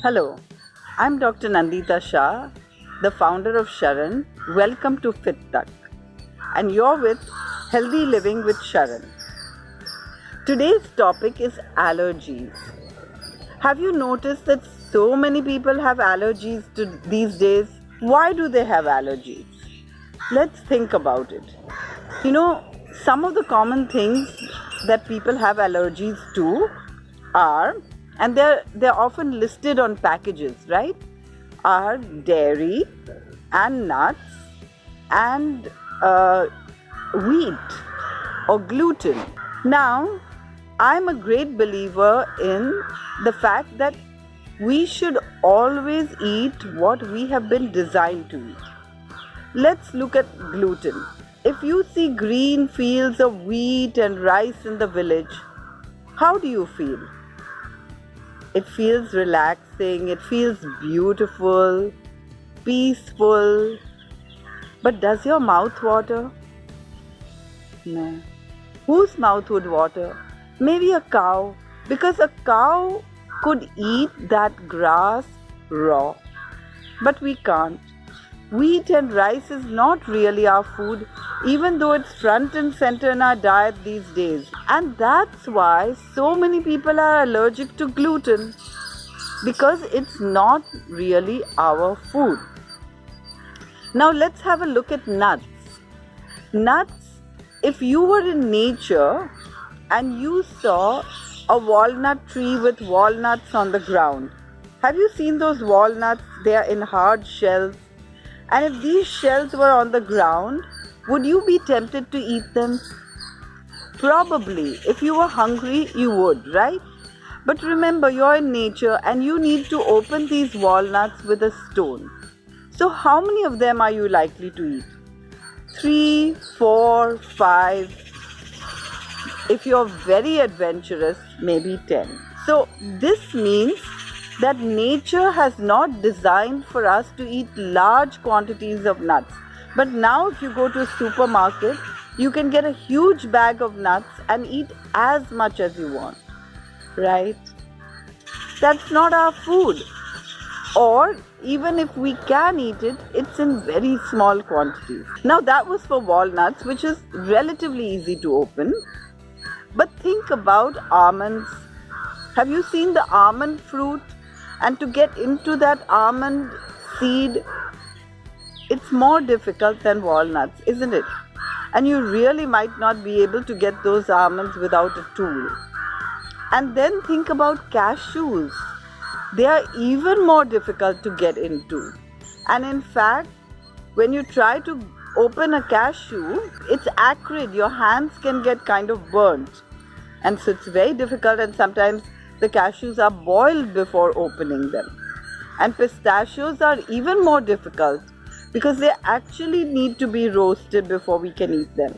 Hello, I'm Dr. Nandita Shah, the founder of Sharan. Welcome to FitTuck, and you're with Healthy Living with Sharan. Today's topic is allergies. Have you noticed that so many people have allergies these days? Why do they have allergies? Let's think about it. You know, some of the common things that people have allergies to are, and they're often listed on packages, right? Are dairy and nuts and wheat or gluten. Now, I'm a great believer in the fact that we should always eat what we have been designed to eat. Let's look at gluten. If you see green fields of wheat and rice in the village, how do you feel? It feels relaxing, it feels beautiful, peaceful. But does your mouth water? No. Whose mouth would water? Maybe a cow, because a cow could eat that grass raw. But we can't. Wheat and rice is not really our food, even though it's front and center in our diet these days. And that's why so many people are allergic to gluten, because it's not really our food. Now let's have a look at nuts. Nuts, if you were in nature and you saw a walnut tree with walnuts on the ground, have you seen those walnuts? They are in hard shells. And if these shells were on the ground, would you be tempted to eat them? Probably. If you were hungry, you would, right? But remember, you're in nature and you need to open these walnuts with a stone. So how many of them are you likely to eat? 3, 4, 5. If you're very adventurous, maybe 10. So this means that nature has not designed for us to eat large quantities of nuts. But now if you go to a supermarket, you can get a huge bag of nuts and eat as much as you want, right? That's not our food. Or even if we can eat it, it's in very small quantities. Now that was for walnuts, which is relatively easy to open. But think about almonds. Have you seen the almond fruit? And to get into that almond seed, it's more difficult than walnuts, isn't it? And you really might not be able to get those almonds without a tool. And then think about cashews. They are even more difficult to get into. And in fact, when you try to open a cashew, it's acrid. Your hands can get kind of burnt. And so it's very difficult, and sometimes the cashews are boiled before opening them. And pistachios are even more difficult because they actually need to be roasted before we can eat them.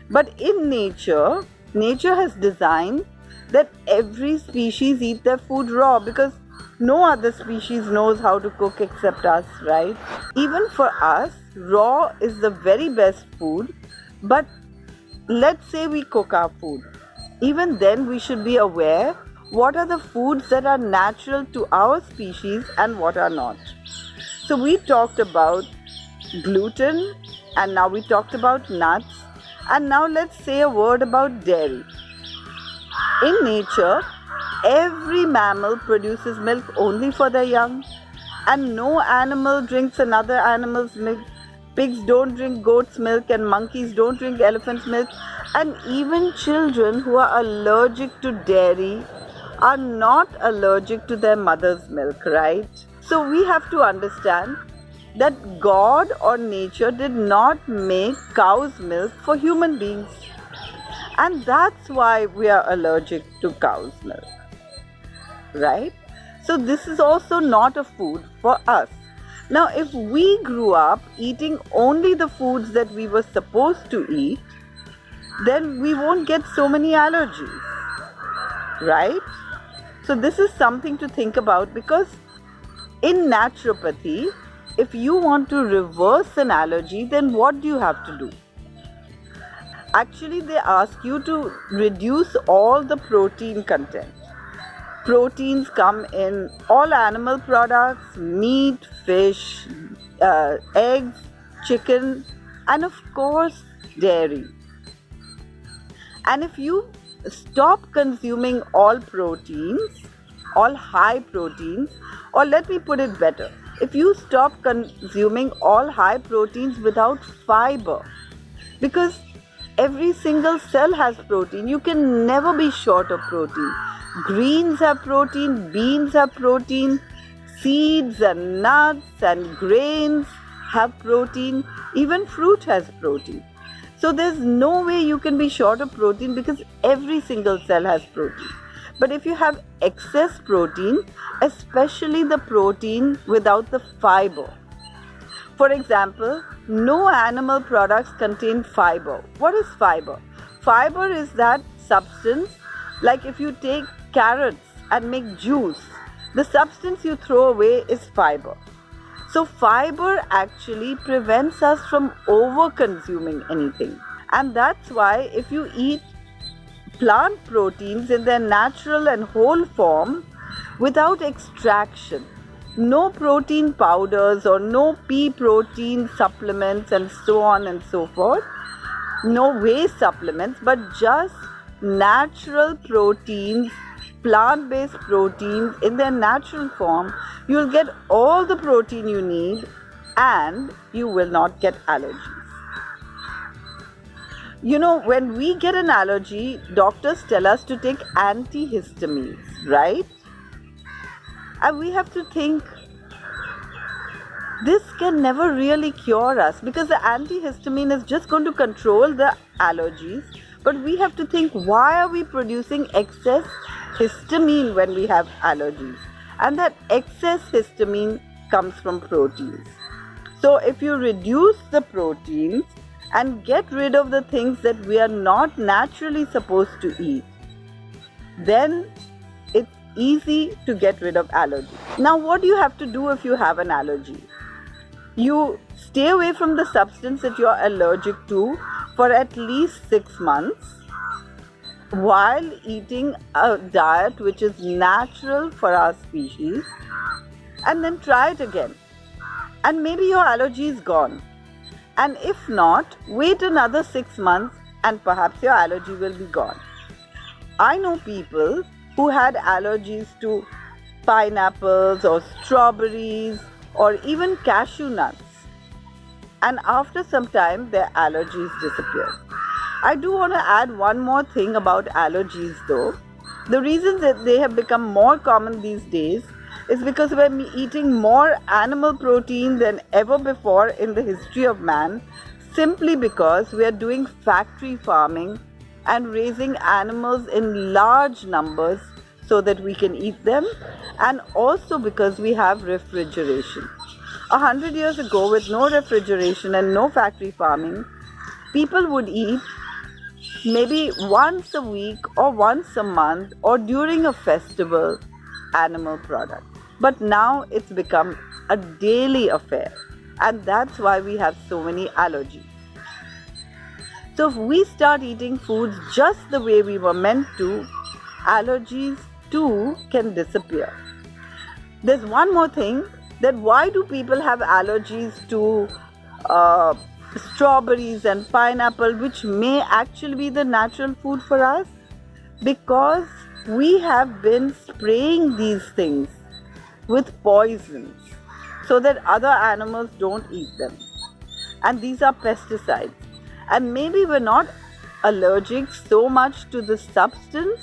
But in nature has designed that every species eat their food raw, because no other species knows how to cook except us, right? Even for us, raw is the very best food. But let's say we cook our food. Even then we should be aware what are the foods that are natural to our species and what are not. So we talked about gluten, and now we talked about nuts, and now let's say a word about dairy. In nature, every mammal produces milk only for their young, and no animal drinks another animal's milk. Pigs don't drink goat's milk, and monkeys don't drink elephant's milk, and even children who are allergic to dairy are not allergic to their mother's milk, right? So we have to understand that God or nature did not make cow's milk for human beings. And that's why we are allergic to cow's milk, right? So this is also not a food for us. Now, if we grew up eating only the foods that we were supposed to eat, then we won't get so many allergies, right? So this is something to think about, because in naturopathy, if you want to reverse an allergy, then what do you have to do? Actually, they ask you to reduce all the protein content. Proteins come in all animal products, meat, fish, eggs, chicken, and of course, dairy. And if you stop consuming all proteins, all high proteins, or let me put it better, if you stop consuming all high proteins without fiber, because every single cell has protein, you can never be short of protein. Greens have protein, beans have protein, seeds and nuts and grains have protein, even fruit has protein. So there's no way you can be short of protein because every single cell has protein. But if you have excess protein, especially the protein without the fiber, for example, no animal products contain fiber. What is fiber? Fiber is that substance, like if you take carrots and make juice, the substance you throw away is fiber. So fiber actually prevents us from over-consuming anything. And that's why if you eat plant proteins in their natural and whole form without extraction, no protein powders or no pea protein supplements and so on and so forth, no whey supplements, but just natural proteins, plant-based proteins in their natural form, you'll get all the protein you need and you will not get allergies. You know, when we get an allergy, doctors tell us to take antihistamines, right? And we have to think, this can never really cure us because the antihistamine is just going to control the allergies. But we have to think, why are we producing excess histamine when we have allergies? And that excess histamine comes from proteins. So if you reduce the proteins and get rid of the things that we are not naturally supposed to eat, then it's easy to get rid of allergies. Now, what do you have to do if you have an allergy? You stay away from the substance that you're allergic to for at least 6 months while eating a diet which is natural for our species, and then try it again. And maybe your allergy is gone. And if not, wait another 6 months and perhaps your allergy will be gone. I know people who had allergies to pineapples or strawberries or even cashew nuts, and after some time their allergies disappeared. I do want to add one more thing about allergies though. The reason that they have become more common these days is because we're eating more animal protein than ever before in the history of man, simply because we are doing factory farming and raising animals in large numbers so that we can eat them, and also because we have refrigeration. 100 years ago, with no refrigeration and no factory farming, people would eat maybe once a week or once a month or during a festival animal product. But now it's become a daily affair, and that's why we have so many allergies. So if we start eating foods just the way we were meant to, allergies too can disappear. There's one more thing, that why do people have allergies to strawberries and pineapple, which may actually be the natural food for us? Because we have been spraying these things with poisons so that other animals don't eat them. And these are pesticides. And maybe we're not allergic so much to the substance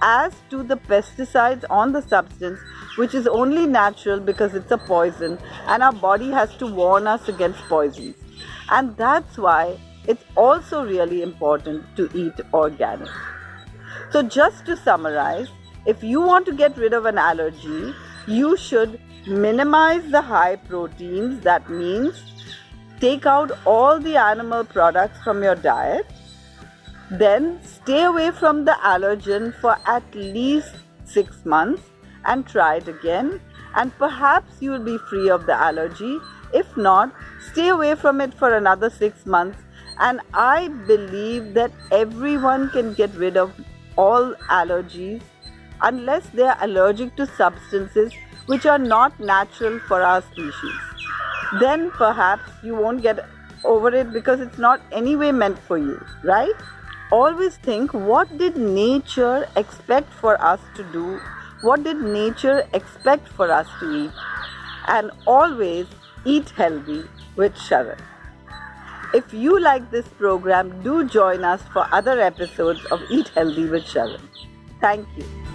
as to the pesticides on the substance, which is only natural because it's a poison, and our body has to warn us against poisons. And that's why it's also really important to eat organic. So just to summarize, if you want to get rid of an allergy, you should minimize the high proteins. That means take out all the animal products from your diet. Then stay away from the allergen for at least 6 months and try it again, and perhaps you will be free of the allergy. If not, stay away from it for another 6 months, and I believe that everyone can get rid of all allergies unless they are allergic to substances which are not natural for our species. Then perhaps you won't get over it because it's not anyway meant for you, right? Always think, what did nature expect for us to do? What did nature expect for us to eat? And always eat healthy with Sharan. If you like this program, do join us for other episodes of Eat Healthy with Sharan. Thank you.